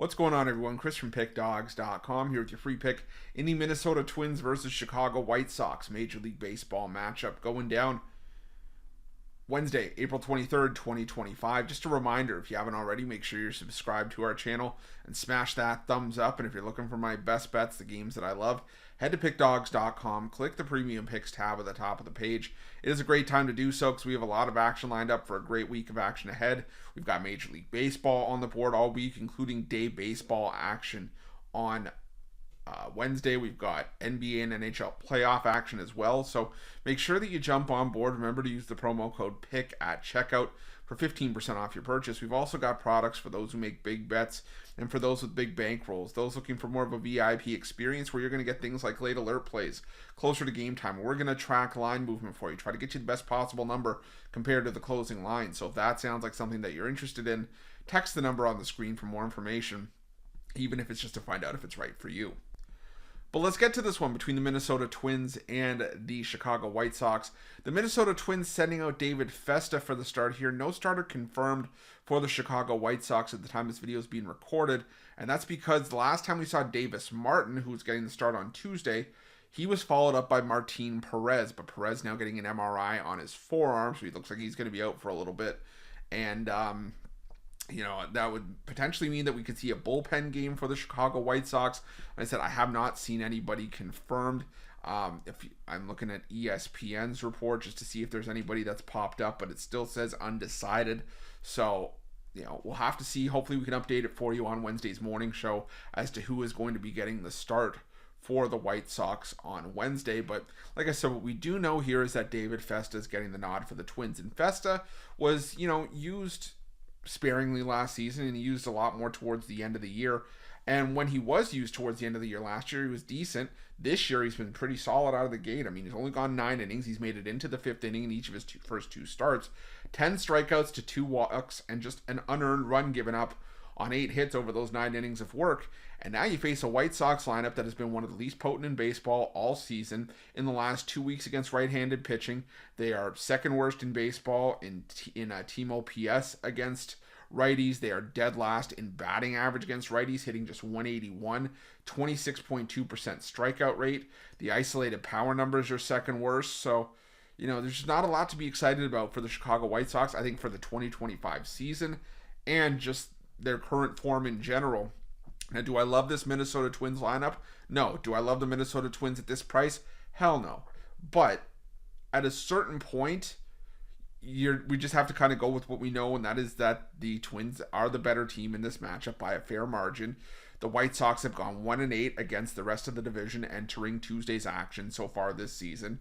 What's going on, everyone? Chris from Pickdawgz.com here with your free pick in the Minnesota Twins versus Chicago White Sox Major League Baseball matchup going down Wednesday, April 23rd, 2025. Just a reminder, if you haven't already, make sure you're subscribed to our channel and smash that thumbs up. And if you're looking for my best bets, the games that I love, head to pickdawgz.com, click the Premium Picks tab at the top of the page. It is a great time to do so because we have a lot of action lined up for a great week of action ahead. We've got Major League Baseball on the board all week, including day baseball action on Wednesday. We've got NBA and NHL playoff action as well. So make sure that you jump on board. Remember to use the promo code PICK at checkout for 15% off your purchase. We've also got products for those who make big bets and for those with big bankrolls, those looking for more of a VIP experience where you're going to get things like late alert plays closer to game time. We're going to track line movement for you, try to get you the best possible number compared to the closing line. So if that sounds like something that you're interested in, text the number on the screen for more information, even if it's just to find out if it's right for you. But let's get to this one between the Minnesota Twins and the Chicago White Sox. The Minnesota Twins sending out David Festa for the start here. No starter confirmed for the Chicago White Sox at the time this video is being recorded. And that's because the last time we saw Davis Martin, who was getting the start on Tuesday, he was followed up by Martin Perez. But Perez now getting an MRI on his forearm, so he looks like he's going to be out for a little bit. And that would potentially mean that we could see a bullpen game for the Chicago White Sox. Like I said, I have not seen anybody confirmed. I'm looking at ESPN's report just to see if there's anybody that's popped up, but it still says undecided. So, we'll have to see. Hopefully we can update it for you on Wednesday's morning show as to who is going to be getting the start for the White Sox on Wednesday. But like I said, what we do know here is that David Festa is getting the nod for the Twins. And Festa was, used sparingly last season, and he used a lot more towards the end of the year. And when he was used towards the end of the year last year, he was decent. This year, he's been pretty solid out of the gate. I mean, he's only gone 9 innings. He's made it into the 5th inning in each of his first 2 starts. 10 strikeouts to 2 walks, and just an unearned run given up on 8 hits over those 9 innings of work. And now you face a White Sox lineup that has been one of the least potent in baseball all season. In the last 2 weeks against right-handed pitching, they are second worst in baseball in team OPS against righties. They are dead last in batting average against righties, hitting just 181, 26.2% strikeout rate. The isolated power numbers are second worst. So, there's not a lot to be excited about for the Chicago White Sox, I think, for the 2025 season and just their current form in general. Now, do I love this Minnesota Twins lineup? No. Do I love the Minnesota Twins at this price? Hell no. But at a certain point, we just have to kind of go with what we know, and that is that the Twins are the better team in this matchup by a fair margin. The White Sox have gone 1-8 against the rest of the division entering Tuesday's action so far this season.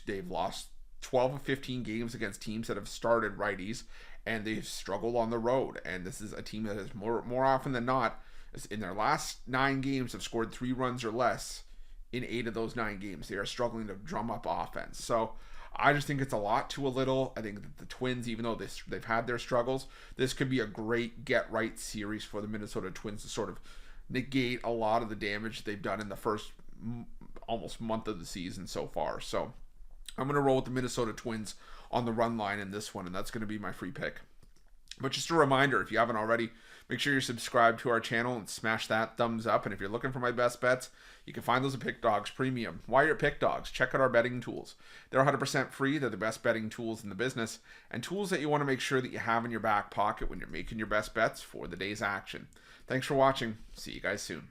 They've lost 12 of 15 games against teams that have started righties, and they've struggled on the road. And this is a team that has more often than not, in their last 9 games, have scored 3 runs or less in 8 of those 9 games. They are struggling to drum up offense. So I just think it's a lot to a little. I think that the Twins, even though they've had their struggles, this could be a great get-right series for the Minnesota Twins to sort of negate a lot of the damage they've done in the first almost month of the season so far. So I'm going to roll with the Minnesota Twins on the run line in this one, and that's going to be my free pick. But just a reminder, if you haven't already, make sure you're subscribed to our channel and smash that thumbs up. And if you're looking for my best bets, you can find those at Pickdawgz Premium. While you're at Pickdawgz, check out our betting tools. They're 100% free. They're the best betting tools in the business, and tools that you want to make sure that you have in your back pocket when you're making your best bets for the day's action. Thanks for watching. See you guys soon.